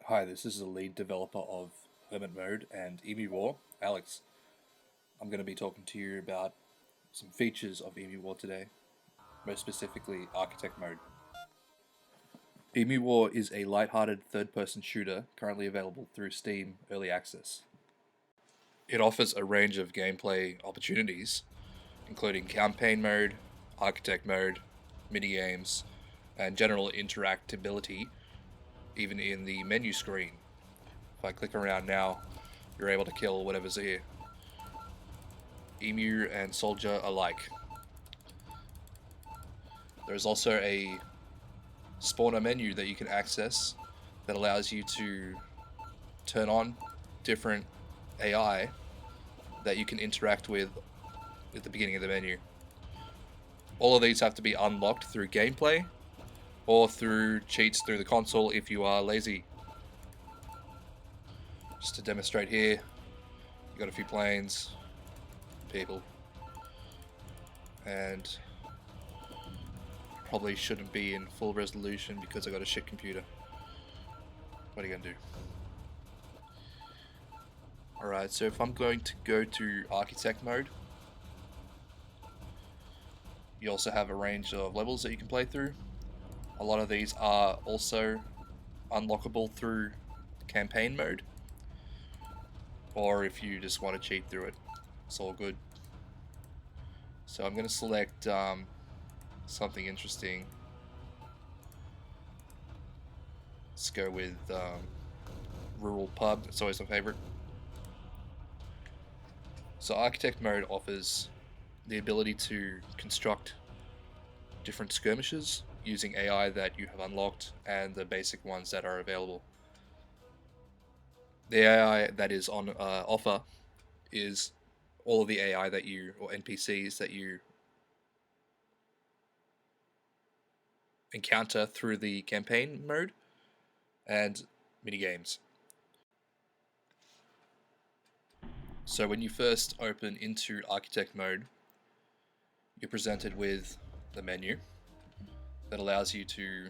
Hi, this is the lead developer of Limit Mode and Emu War, Alex. I'm going to be talking to you about some features of Emu War today, most specifically Architect Mode. Emu War is a light-hearted third-person shooter currently available through Steam Early Access. It offers a range of gameplay opportunities, including campaign mode, architect mode, minigames, and general interactability, even in the menu screen. If I click around now, you're able to kill whatever's here. Emu and soldier alike. There's also a spawner menu that you can access that allows you to turn on different AI that you can interact with at the beginning of the menu. All of these have to be unlocked through gameplay or through cheats through the console if you are lazy. Just to demonstrate here, you got a few planes, people, and probably shouldn't be in full resolution because I got a shit computer. What are you gonna do? Alright, so if I'm going to go to architect mode, you also have a range of levels that you can play through. A lot of these are also unlockable through campaign mode, or if you just want to cheat through it, it's all good. So I'm going to select something interesting. Let's go with rural pub, it's always my favorite. So architect mode offers the ability to construct different skirmishes using AI that you have unlocked and the basic ones that are available. The AI that is on offer is all of the AI that you, or NPCs that you encounter through the campaign mode and minigames. So when you first open into architect mode, you're presented with the menu that allows you to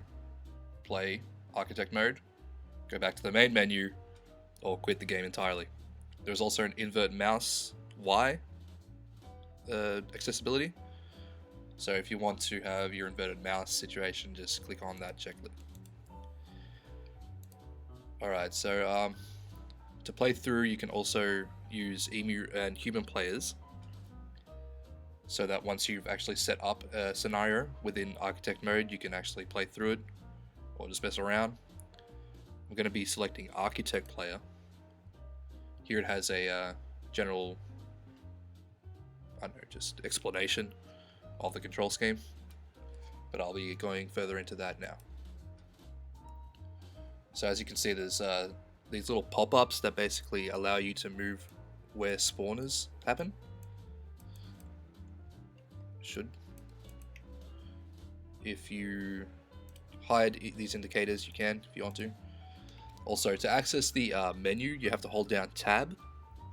play architect mode, go back to the main menu, or quit the game entirely. There's also an invert mouse Y accessibility. So if you want to have your inverted mouse situation, just click on that checklet. Alright, so to play through, you can also use Emu and human players, so that once you've actually set up a scenario within architect mode, you can actually play through it or just mess around. I'm going to be selecting architect player. Here it has a general, I don't know, just explanation of the control scheme, but I'll be going further into that now. So as you can see, there's these little pop-ups that basically allow you to move where spawners happen. If you hide these indicators, you can if you want to. Also, to access the menu, you have to hold down tab.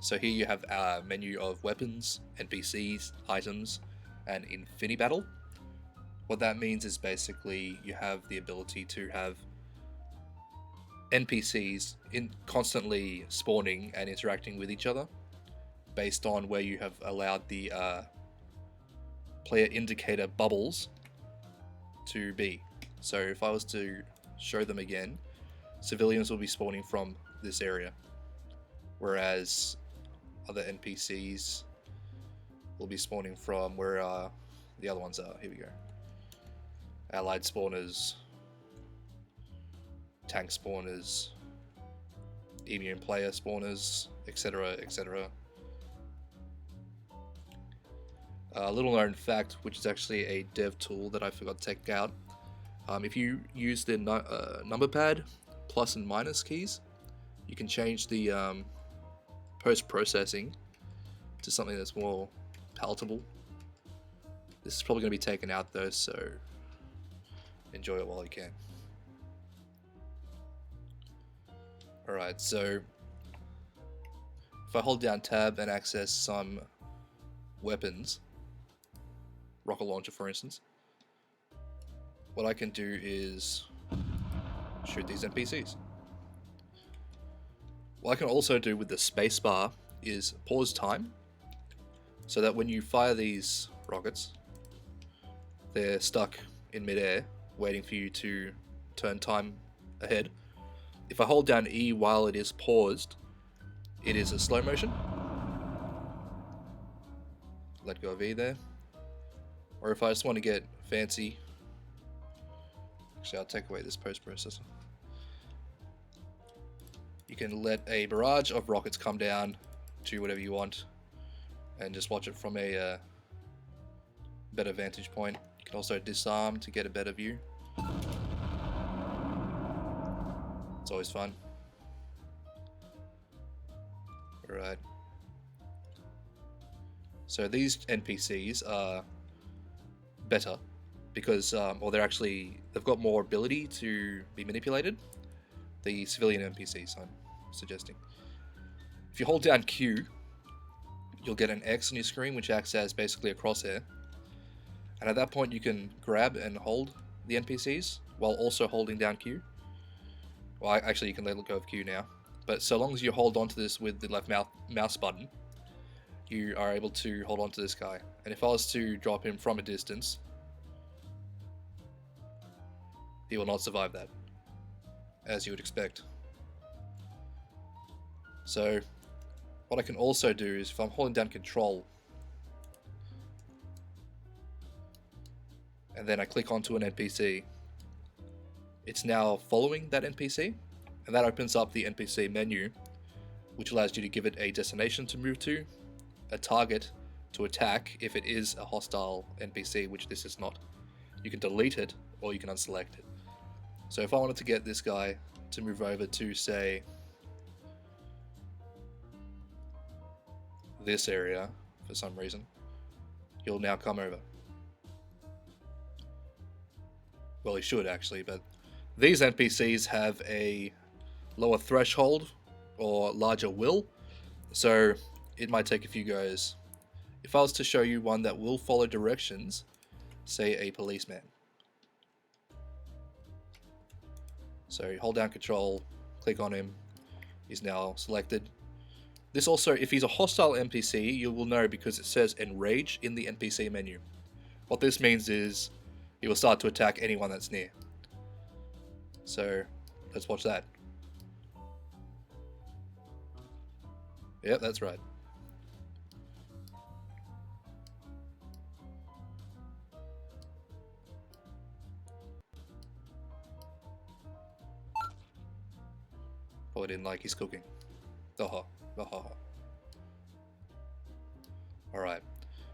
So here you have a menu of weapons, NPCs, items, and InfiniBattle. What that means is basically you have the ability to have NPCs constantly spawning and interacting with each other based on where you have allowed the player indicator bubbles to be. So if I was to show them again, civilians will be spawning from this area, whereas other NPCs will be spawning from where the other ones are. Here we go. Allied spawners, tank spawners, immune player spawners, etc, etc. A little known fact, which is actually a dev tool that I forgot to take out. If you use the number pad, plus and minus keys, you can change the post-processing to something that's more palatable. This is probably going to be taken out though, so enjoy it while you can. Alright, so if I hold down tab and access some weapons, rocket launcher for instance, what I can do is shoot these NPCs. What I can also do with the spacebar is pause time, so that when you fire these rockets, they're stuck in midair, waiting for you to turn time ahead. If I hold down E while it is paused, it is a slow motion. Let go of E there. Or if I just want to get fancy, actually I'll take away this post processor. You can let a barrage of rockets come down to whatever you want and just watch it from a better vantage point. You can also disarm to get a better view. It's always fun. Alright. So these NPCs are better because, or they've got more ability to be manipulated. The civilian NPCs, I'm suggesting. If you hold down Q, you'll get an X on your screen, which acts as basically a crosshair. And at that point, you can grab and hold the NPCs while also holding down Q. Well, actually, you can let go of Q now. But so long as you hold onto this with the left mouse button, you are able to hold on to this guy. And if I was to drop him from a distance, he will not survive that, as you would expect. So what I can also do is if I'm holding down control and then I click onto an NPC, it's now following that NPC, and that opens up the NPC menu, which allows you to give it a destination to move to, a target to attack if it is a hostile NPC, which this is not. You can delete it or you can unselect it. So if I wanted to get this guy to move over to, say, this area for some reason, he'll now come over. Well, he should actually, but these NPCs have a lower threshold or larger will, so it might take a few goes. If I was to show you one that will follow directions, say a policeman. So you hold down control, click on him, he's now selected. This also, if he's a hostile NPC, you will know because it says enrage in the NPC menu. What this means is he will start to attack anyone that's near. So let's watch that. Yep, that's right. Probably didn't like his cooking. Alright,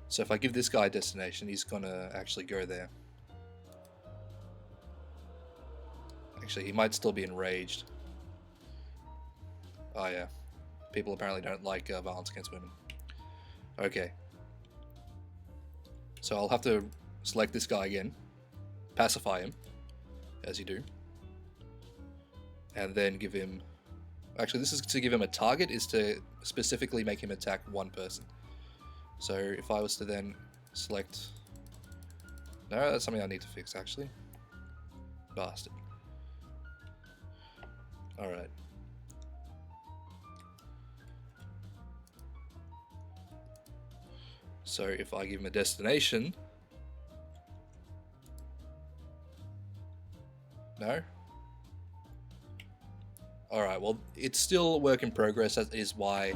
so if I give this guy a destination, he's gonna actually go there. Actually, he might still be enraged. Oh yeah, people apparently don't like violence against women. Okay. So I'll have to select this guy again, pacify him, as you do, and then give him... Actually, this is to give him a target, is to specifically make him attack one person. So if I was to then select... No, that's something I need to fix, actually. Bastard. Alright. So if I give him a destination... No? Alright, well, it's still a work in progress. That is why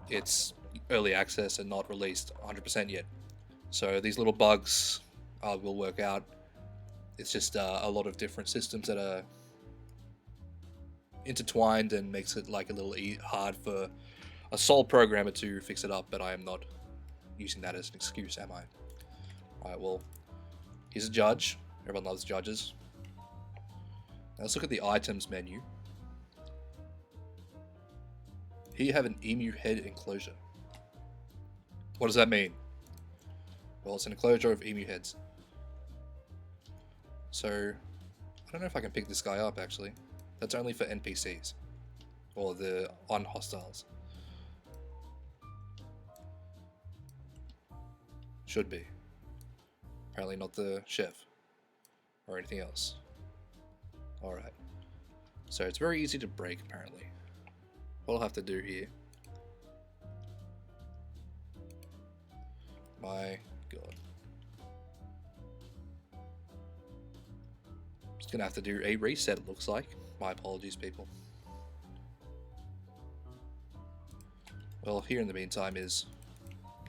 it's early access and not released 100% yet. So these little bugs will work out. It's just a lot of different systems that are intertwined and makes it like a little hard for a sole programmer to fix it up, but I am not using that as an excuse, am I? Alright, well, here's a judge. Everyone loves judges. Now let's look at the items menu. Here you have an emu head enclosure. What does that mean? Well, it's an enclosure of emu heads. So, I don't know if I can pick this guy up actually. That's only for NPCs. Or the on-hostiles. Should be. Apparently not the chef. Or anything else. Alright. So it's very easy to break apparently. What I'll have to do here. My god. Just gonna have to do a reset, it looks like. My apologies, people. Well, here in the meantime is...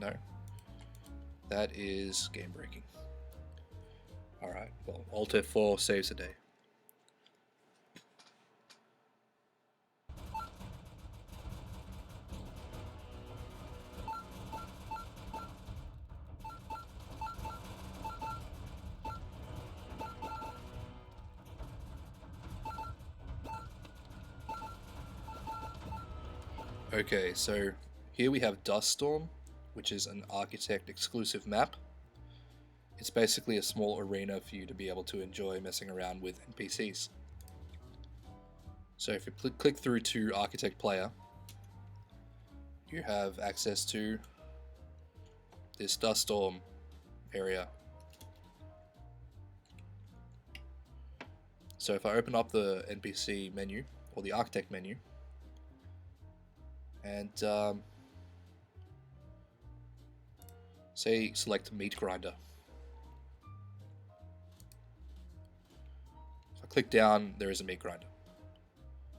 No. That is game breaking. Alright, well, Alt F4 saves the day. Okay, so here we have Dust Storm, which is an Architect exclusive map. It's basically a small arena for you to be able to enjoy messing around with NPCs. So if you click through to Architect Player, you have access to this Dust Storm area. So if I open up the NPC menu, or the Architect menu, and say select Meat Grinder. If I click down, there is a Meat Grinder.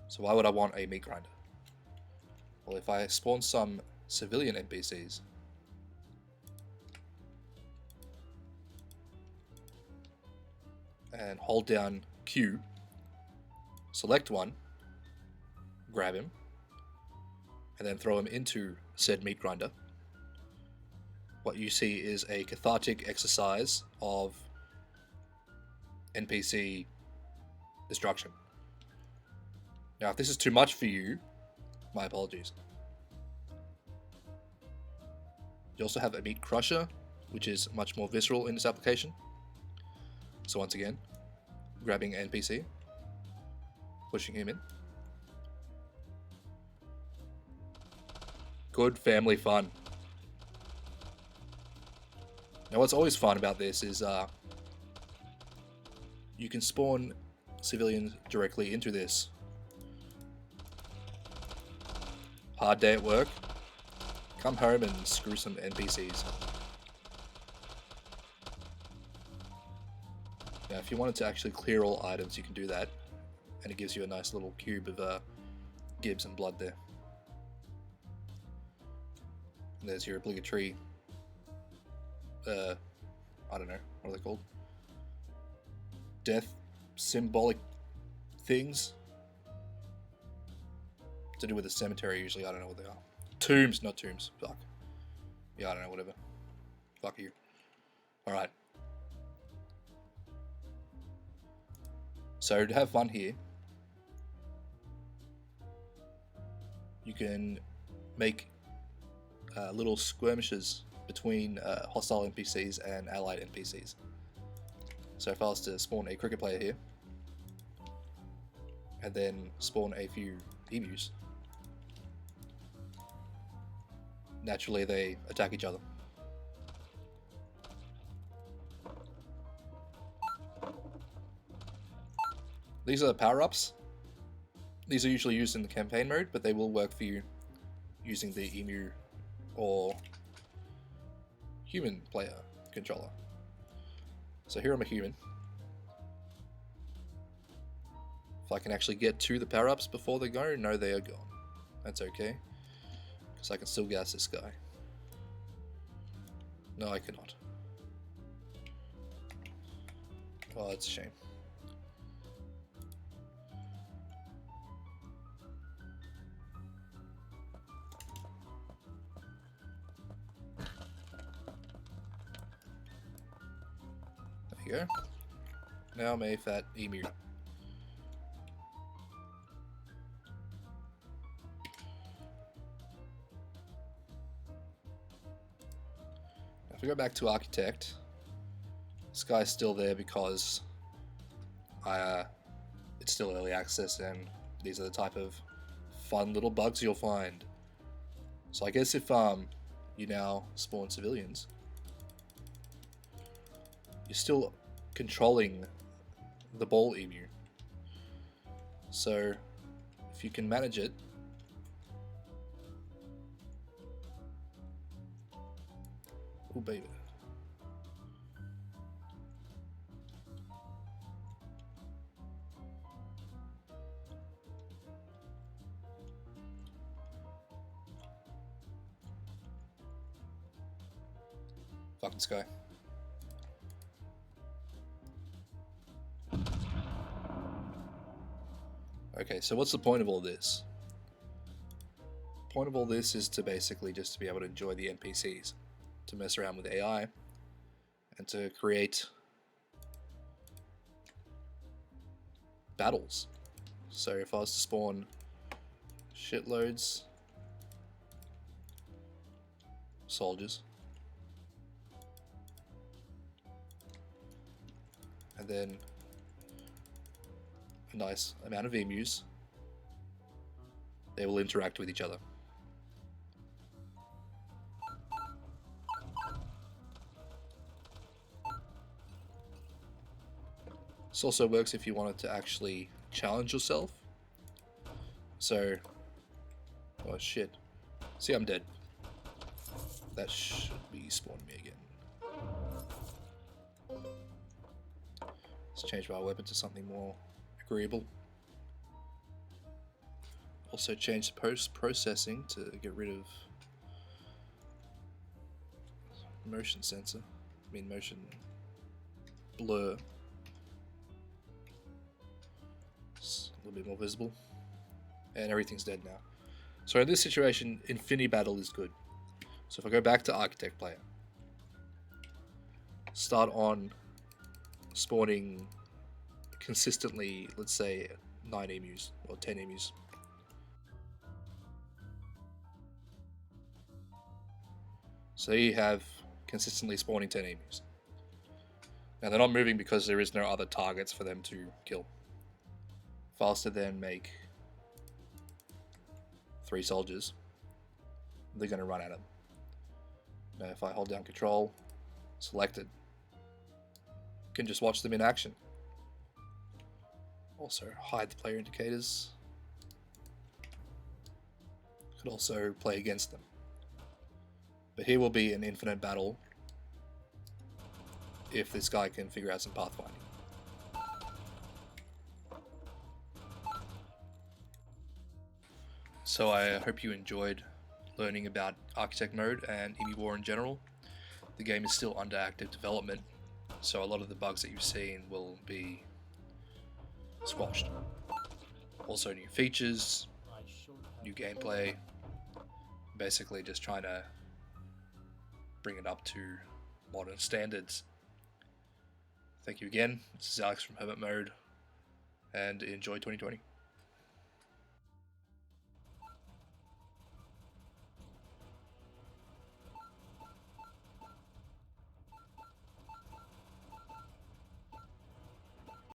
So why would I want a Meat Grinder? Well, if I spawn some civilian NPCs, and hold down Q, select one, grab him, and then throw him into said Meat Grinder, what you see is a cathartic exercise of NPC destruction. Now, if this is too much for you, my apologies. You also have a Meat Crusher, which is much more visceral in this application. So once again, grabbing NPC, pushing him in. Good family fun. Now what's always fun about this is you can spawn civilians directly into this. Hard day at work, come home and screw some NPCs. Now if you wanted to actually clear all items, you can do that, and it gives you a nice little cube of gibs and blood there. And there's your obligatory, I don't know, what are they called? Death symbolic things? To do with the cemetery usually, I don't know what they are. Tombs, not tombs, fuck. Yeah, I don't know, whatever. Fuck you. Alright. So to have fun here, you can make little skirmishes between hostile NPCs and allied NPCs. So if I was to spawn a cricket player here, and then spawn a few emus, naturally they attack each other. These are the power-ups. These are usually used in the campaign mode, but they will work for you using the Emu or human player controller. So here I'm a human. If I can actually get to the power-ups before they go, no, they are gone. That's okay, because I can still gas this guy. No, I cannot. Oh, that's a shame. There you go. Now I'm a fat emu. If we go back to Architect, this guy's still there because it's still early access and these are the type of fun little bugs you'll find. So I guess if you now spawn civilians, you're still controlling the ball emu. So if you can manage it, oh baby. Fucking sky. Okay, so what's the point of all this? The point of all this is to basically just to be able to enjoy the NPCs, to mess around with AI, and to create battles. So if I was to spawn shitloads soldiers, and then a nice amount of emus, they will interact with each other. This also works if you wanted to actually challenge yourself. So, oh shit. See, I'm dead. That should be spawning me again. Let's change my weapon to something more agreeable. Also change the post-processing to get rid of motion sensor. I mean motion blur. It's a little bit more visible. And everything's dead now. So in this situation, Infinity Battle is good. So if I go back to Architect Player, start on spawning consistently, let's say 9 emus or 10 emus. So you have consistently spawning 10 emus. Now they're not moving because there is no other targets for them to kill. Faster than make 3 soldiers, they're going to run at them. Now if I hold down control, selected, you can just watch them in action. Also hide the player indicators. Could also play against them. But here will be an infinite battle if this guy can figure out some pathfinding. So I hope you enjoyed learning about Architect Mode and Emu War in general. The game is still under active development, so a lot of the bugs that you've seen will be squashed. Also new features, new gameplay, basically just trying to bring it up to modern standards. Thank you again. This is Alex from Hermit Mode, and enjoy 2020.